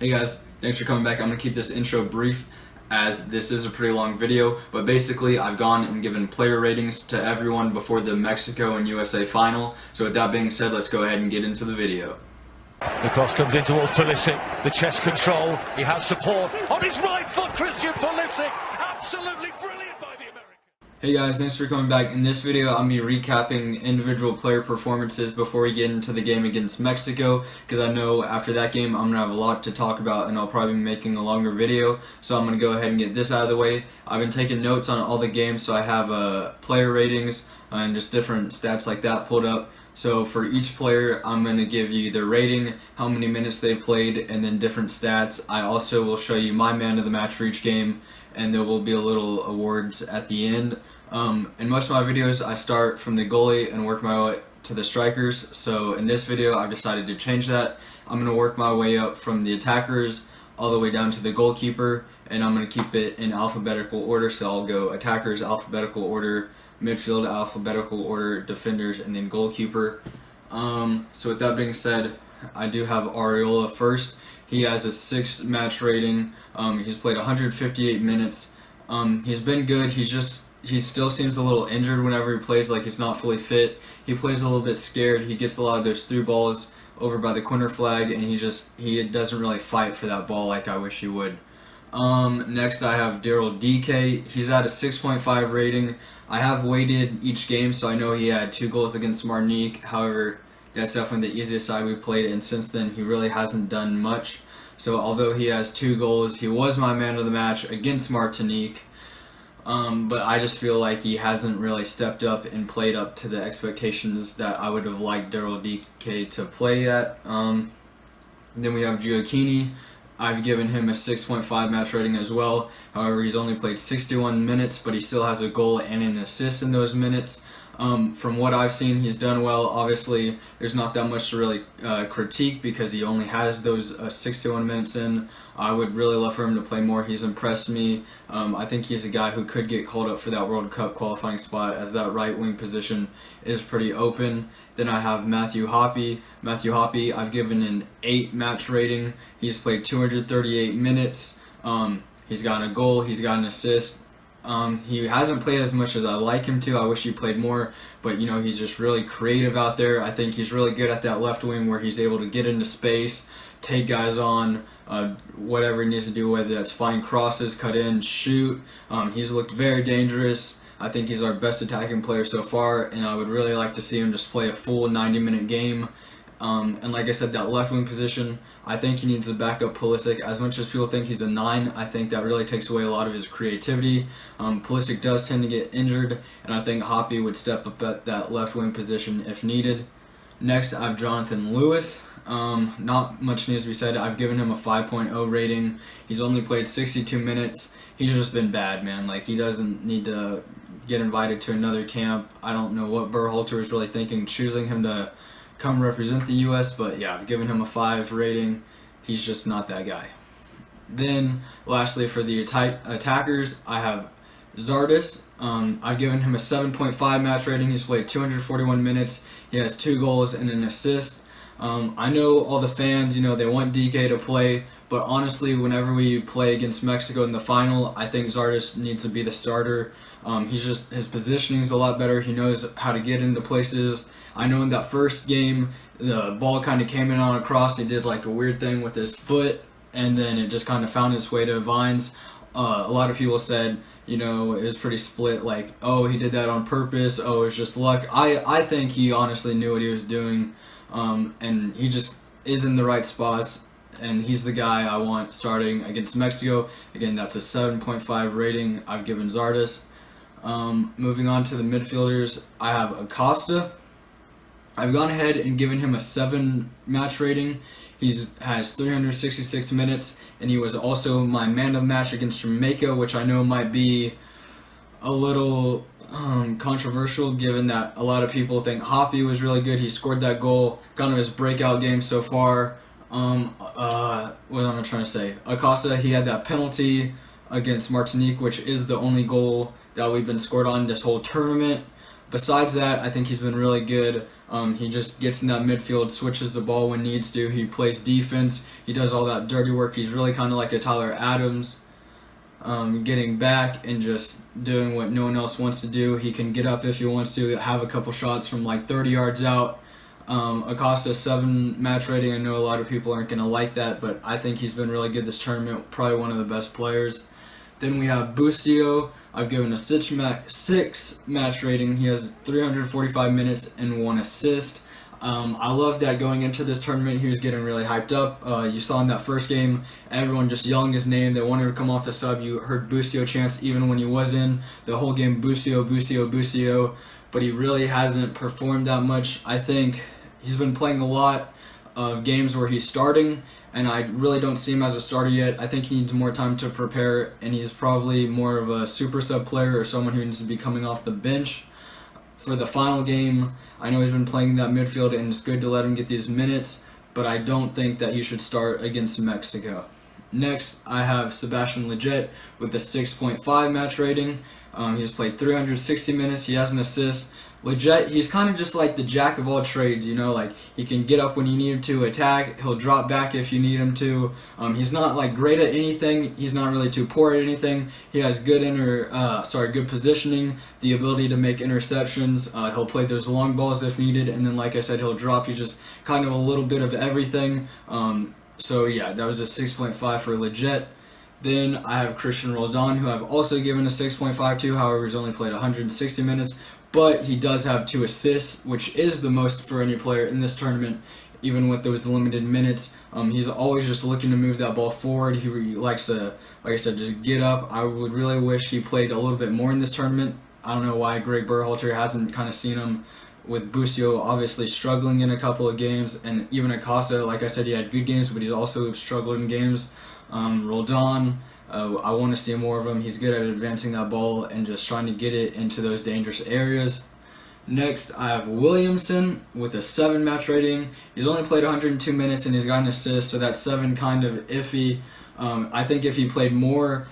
Hey guys, thanks for coming back. I'm going to keep this intro brief as this is a pretty long video, but basically I've gone and given player ratings to everyone before the Mexico and USA final. So with that being said, let's go ahead and get into the video. The cross comes in towards Pulisic, the chest control, he has support on his right foot. Christian Pulisic, absolutely brilliant by the American. Hey guys, thanks for coming back. In this video, I'm going to be recapping individual player performances before we get into the game against Mexico, because I know after that game I'm going to have a lot to talk about and I'll probably be making a longer video, so I'm going to go ahead and get this out of the way. I've been taking notes on all the games, so I have player ratings and just different stats like that pulled up. So for each player, I'm going to give you their rating, how many minutes they've played, and then different stats. I also will show you my man of the match for each game, and there will be a little awards at the end. In most of my videos, I start from the goalie and work my way to the strikers. So in this video, I've decided to change that. I'm going to work my way up from the attackers all the way down to the goalkeeper, and I'm going to keep it in alphabetical order. So I'll go attackers, alphabetical order, midfield, alphabetical order, defenders, and then goalkeeper. So with that being said, I do have Ariola first. He has a 6 match rating. He's played 158 minutes. He's been good. He still seems a little injured whenever he plays, like he's not fully fit. He plays a little bit scared. He gets a lot of those through balls over by the corner flag, and he doesn't really fight for that ball like I wish he would. Next I have Daryl Dk. He's at a 6.5 rating. I have weighted each game, so I know he had 2 goals against Martinique. However, that's definitely the easiest side we played, and since then he really hasn't done much. So although he has 2 goals, he was my man of the match against Martinique. But I just feel like he hasn't really stepped up and played up to the expectations that I would have liked Daryl Dk to play at. Then we have Giochini. I've given him a 6.5 match rating as well. However, he's only played 61 minutes, but he still has a goal and an assist in those minutes. From what I've seen, he's done well. Obviously, there's not that much to really critique because he only has those 61 minutes in. I would really love for him to play more. He's impressed me. I think he's a guy who could get called up for that World Cup qualifying spot, as that right wing position is pretty open. Then I have Hoppy. Hoppy, I've given an 8 match rating. He's played 238 minutes. He's gotten a goal. He's got an assist. He hasn't played as much as I'd like him to. I wish he played more, but you know, he's just really creative out there. I think he's really good at that left wing where he's able to get into space, take guys on, whatever he needs to do, whether that's find crosses, cut in, shoot. He's looked very dangerous. I think he's our best attacking player so far, and I would really like to see him just play a full 90-minute game. And like I said, that left wing position, I think he needs to back up Pulisic. As much as people think he's a 9, I think that really takes away a lot of his creativity. Pulisic does tend to get injured, and I think Hoppy would step up at that left wing position if needed. Next, I have Jonathan Lewis. Not much needs to be said. I've given him a 5.0 rating. He's only played 62 minutes. He's just been bad, man. Like, he doesn't need to get invited to another camp. I don't know what Berhalter was really thinking, choosing him to come represent the U.S., but yeah, I've given him a 5 rating. He's just not that guy. Then, lastly, for the attackers, I have Zardis. I've given him a 7.5 match rating. He's played 241 minutes. He has 2 goals and an assist. I know all the fans, they want DK to play, but honestly, whenever we play against Mexico in the final, I think Zardis needs to be the starter. His positioning is a lot better. He knows how to get into places. I know in that first game, the ball kind of came in on a cross. He did like a weird thing with his foot, and then it just kind of found its way to Vines. A lot of people said, it was pretty split, like, oh, he did that on purpose, oh, it was just luck. I think he honestly knew what he was doing, and he just is in the right spots, and he's the guy I want starting against Mexico. Again, that's a 7.5 rating I've given Zardis. Moving on to the midfielders, I have Acosta. I've gone ahead and given him a 7 match rating. He has 366 minutes, and he was also my man of the match against Jamaica, which I know might be a little controversial given that a lot of people think Hoppy was really good. He scored that goal, kind of his breakout game so far. What am I trying to say? Acosta, he had that penalty against Martinique, which is the only goal that we've been scored on this whole tournament. besides that, I think he's been really good. He just gets in that midfield, switches the ball when needs to. He plays defense. He does all that dirty work. He's really kind of like a Tyler Adams, getting back and just doing what no one else wants to do. He can get up if he wants to, have a couple shots from like 30 yards out. Acosta 7 match rating. I know a lot of people aren't going to like that, but I think he's been really good this tournament. Probably one of the best players. Then we have Busio. I've given a 6 match rating. He has 345 minutes and 1 assist. I love that going into this tournament, he was getting really hyped up. You saw in that first game, everyone just yelling his name. They wanted to come off the sub. You heard Busio chants even when he was in. The whole game, Busio, Busio, Busio. But he really hasn't performed that much. I think he's been playing a lot of games where he's starting, and I really don't see him as a starter yet. I think he needs more time to prepare, and he's probably more of a super sub player or someone who needs to be coming off the bench. For the final game, I know he's been playing in that midfield, and it's good to let him get these minutes, but I don't think that he should start against Mexico. Next, I have Sebastian Lletget with a 6.5 match rating. He's played 360 minutes. He has an assist. Lletget, he's kind of just like the jack of all trades, you know, like he can get up when you need him to attack. He'll drop back if you need him to. He's not like great at anything. He's not really too poor at anything. He has good good positioning, the ability to make interceptions. He'll play those long balls if needed, and then like I said, he'll drop. He's just kind of a little bit of everything. So yeah, that was a 6.5 for Lletget. Then I have Christian Rodon, who I've also given a 6.5 to. However, he's only played 160 minutes. But he does have 2 assists, which is the most for any player in this tournament, even with those limited minutes. He's always just looking to move that ball forward. He likes to, like I said, just get up. I would really wish he played a little bit more in this tournament. I don't know why Greg Berhalter hasn't kind of seen him, with Busio obviously struggling in a couple of games, and even Acosta, like I said, he had good games, but he's also struggled in games. Rodon, I want to see more of him. He's good at advancing that ball and just trying to get it into those dangerous areas. Next, I have Williamson with a 7 match rating. He's only played 102 minutes and he's got an assist, so that's 7 kind of iffy. I think if he played more,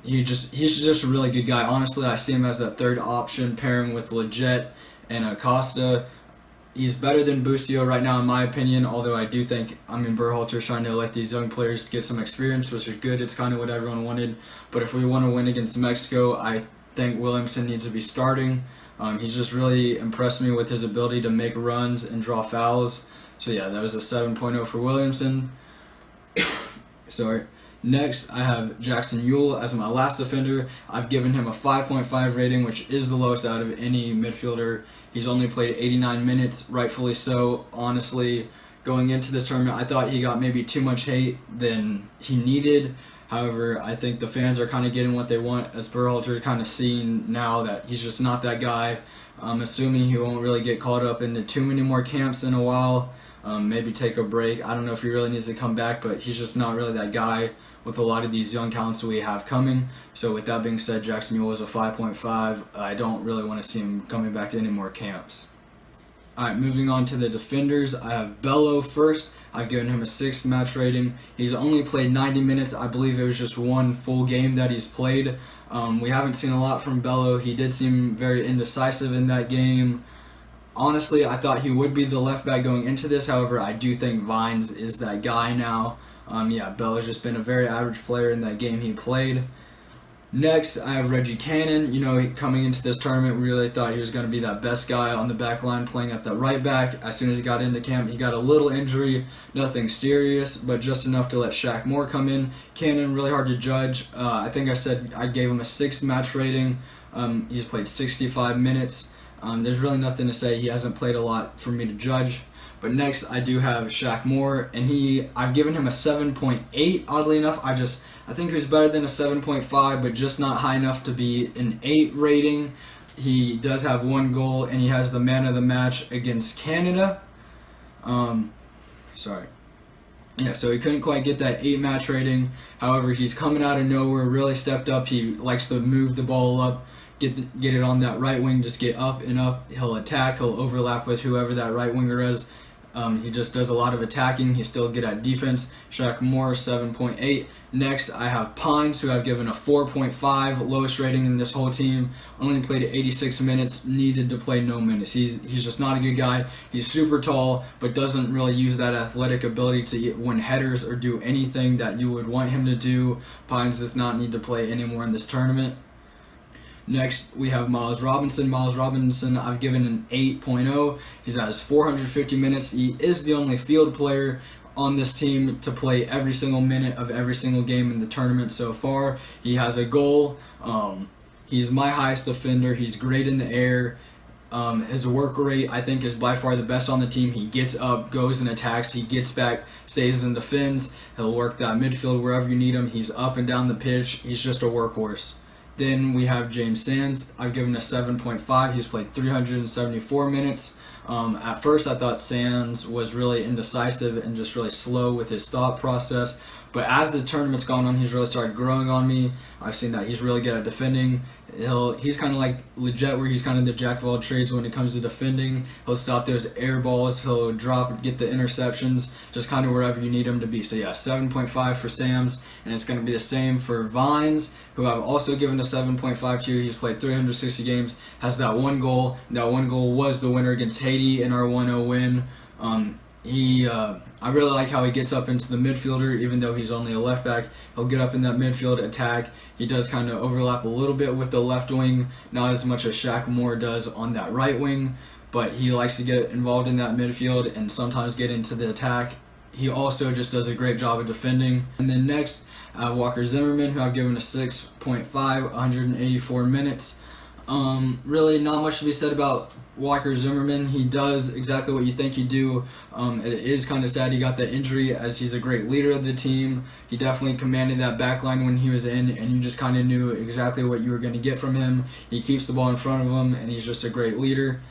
he's just a really good guy. Honestly, I see him as that third option pairing with Lletget and Acosta. He's better than Busio right now, in my opinion, although I do think, Berhalter's trying to let these young players get some experience, which is good. It's kind of what everyone wanted. But if we want to win against Mexico, I think Williamson needs to be starting. He's just really impressed me with his ability to make runs and draw fouls. So yeah, that was a 7.0 for Williamson. Sorry. Next, I have Jackson Ewell as my last defender. I've given him a 5.5 rating, which is the lowest out of any midfielder. He's only played 89 minutes, rightfully so. Honestly, going into this tournament, I thought he got maybe too much hate than he needed. However, I think the fans are kind of getting what they want, as Berhalter kind of seeing now that he's just not that guy. I'm assuming he won't really get caught up into too many more camps in a while. Maybe take a break. I don't know if he really needs to come back, but he's just not really that guy with a lot of these young talents that we have coming. So with that being said, Jackson Ewell is a 5.5. I don't really want to see him coming back to any more camps. Alright, moving on to the defenders. I have Bello first. I've given him a 6 match rating. He's only played 90 minutes. I believe it was just 1 full game that he's played. We haven't seen a lot from Bello. He did seem very indecisive in that game. Honestly, I thought he would be the left back going into this. However, I do think Vines is that guy now. Bello's just been a very average player in that game he played. Next, I have Reggie Cannon. Coming into this tournament, we really thought he was going to be that best guy on the back line playing at the right back. As soon as he got into camp, he got a little injury, nothing serious, but just enough to let Shaq Moore come in. Cannon, really hard to judge. I think I said I gave him a 6 match rating. He's played 65 minutes. There's really nothing to say. He hasn't played a lot for me to judge. But next, I do have Shaq Moore, and I've given him a 7.8, oddly enough. I think he's better than a 7.5, but just not high enough to be an 8 rating. He does have 1 goal, and he has the man of the match against Canada. So he couldn't quite get that 8 match rating. However, he's coming out of nowhere, really stepped up. He likes to move the ball up, get it on that right wing, just get up and up. He'll attack, he'll overlap with whoever that right winger is. He just does a lot of attacking. He's still good at defense. Shaq Moore, 7.8. Next, I have Pines, who I've given a 4.5, lowest rating in this whole team. Only played 86 minutes, needed to play no minutes. He's just not a good guy. He's super tall, but doesn't really use that athletic ability to win headers or do anything that you would want him to do. Pines does not need to play anymore in this tournament. Next, we have Miles Robinson. Miles Robinson, I've given an 8.0. He has 450 minutes. He is the only field player on this team to play every single minute of every single game in the tournament so far. He has a goal. He's my highest defender. He's great in the air. His work rate, I think, is by far the best on the team. He gets up, goes and attacks. He gets back, stays and defends. He'll work that midfield wherever you need him. He's up and down the pitch. He's just a workhorse. Then we have James Sands. I've given a 7.5. He's played 374 minutes. At first, I thought Sands was really indecisive and just really slow with his thought process. But as the tournament's gone on, he's really started growing on me. I've seen that he's really good at defending. He's kind of like legit, where he's kind of the jack of all trades when it comes to defending. He'll stop those air balls. He'll drop and get the interceptions, just kind of wherever you need him to be. So yeah, 7.5 for Sams, and it's going to be the same for Vines, who I've also given a 7.5 to. He's played 360 games, has that one goal. That one goal was the winner against Haiti in our 1-0 win. I really like how he gets up into the midfielder, even though he's only a left back. He'll get up in that midfield attack. He does kind of overlap a little bit with the left wing, not as much as Shaq Moore does on that right wing, but he likes to get involved in that midfield and sometimes get into the attack. He also just does a great job of defending. And then next, I have Walker Zimmerman, who I've given a 6.5, 184 minutes. Really not much to be said about Walker Zimmerman. He does exactly what you think he'd do. It is kind of sad he got that injury, as he's a great leader of the team. He definitely commanded that back line when he was in, and you just kind of knew exactly what you were going to get from him. He keeps the ball in front of him, and he's just a great leader.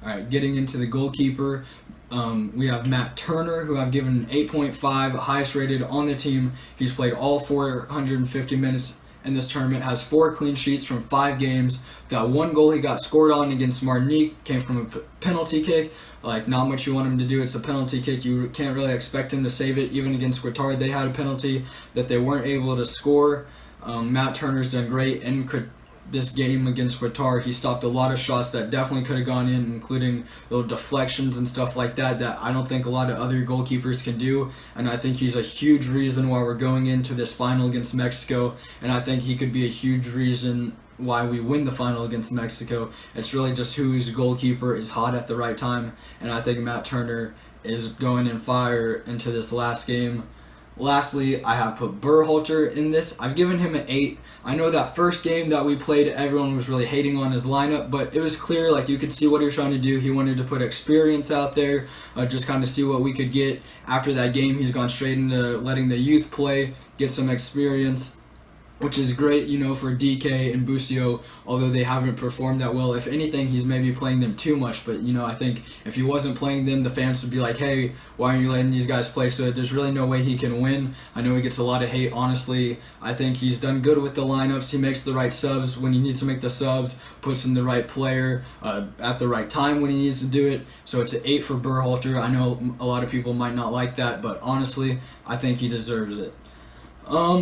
Alright, getting into the goalkeeper, we have Matt Turner, who I've given an 8.5, highest rated on the team. He's played all 450 minutes in this tournament, has 4 clean sheets from 5 games. That one goal he got scored on against Martinique came from a penalty kick. Like, not much you want him to do. It's a penalty kick. You can't really expect him to save it. Even against Qatar, they had a penalty that they weren't able to score. Matt Turner's done great in this game against Qatar. He stopped a lot of shots that definitely could have gone in, including little deflections and stuff like that I don't think a lot of other goalkeepers can do. And I think he's a huge reason why we're going into this final against Mexico. And I think he could be a huge reason why we win the final against Mexico. It's really just whose goalkeeper is hot at the right time. And I think Matt Turner is going in fire into this last game. Lastly, I have put Berhalter in this. I've given him an 8. I know that first game that we played, everyone was really hating on his lineup, but it was clear, like, you could see what he was trying to do. He wanted to put experience out there, just kind of see what we could get. After that game, he's gone straight into letting the youth play, get some experience, which is great, for DK and Busio, although they haven't performed that well. If anything, he's maybe playing them too much, but, I think if he wasn't playing them, the fans would be like, hey, why aren't you letting these guys play? So there's really no way he can win. I know he gets a lot of hate, honestly. I think he's done good with the lineups. He makes the right subs when he needs to make the subs, puts in the right player at the right time when he needs to do it. So it's an 8 for Berhalter. I know a lot of people might not like that, but honestly, I think he deserves it.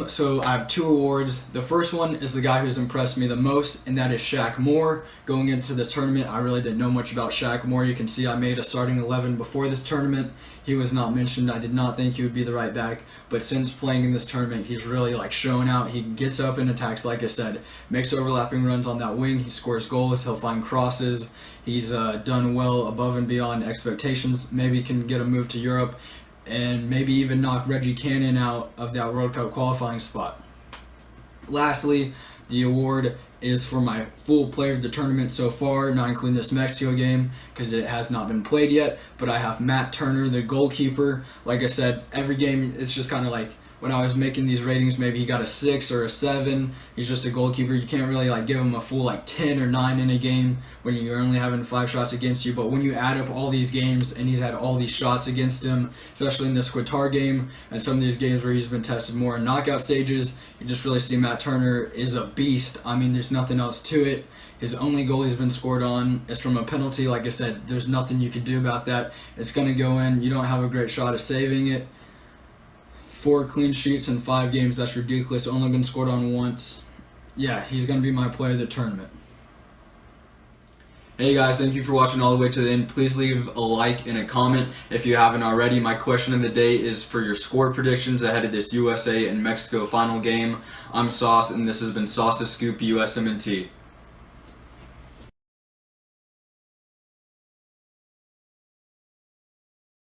So I have 2 awards. The first one is the guy who's impressed me the most, and that is Shaq Moore. Going into this tournament, I really didn't know much about Shaq Moore. You can see I made a starting 11 before this tournament. He was not mentioned. I did not think he would be the right back, but since playing in this tournament, he's really showing out. He gets up and attacks, like I said, makes overlapping runs on that wing. He scores goals. He'll find crosses. He's done well above and beyond expectations. Maybe can get a move to Europe, and maybe even knock Reggie Cannon out of that World Cup qualifying spot. Lastly, the award is for my full player of the tournament so far, not including this Mexico game because it has not been played yet, but I have Matt Turner, the goalkeeper. Like I said, every game it's just kind of like when I was making these ratings, maybe he got a 6 or a 7. He's just a goalkeeper. You can't really like give him a full like 10 or 9 in a game when you're only having 5 shots against you. But when you add up all these games and he's had all these shots against him, especially in this Qatar game and some of these games where he's been tested more in knockout stages, you just really see Matt Turner is a beast. I mean, there's nothing else to it. His only goal he's been scored on is from a penalty. Like I said, there's nothing you can do about that. It's going to go in. You don't have a great shot at saving it. 4 clean sheets in 5 games. That's ridiculous. Only been scored on once. Yeah, he's going to be my player of the tournament. Hey guys, thank you for watching all the way to the end. Please leave a like and a comment if you haven't already. My question of the day is for your score predictions ahead of this USA and Mexico final game. I'm Sauce, and this has been Sauce's Scoop USMNT.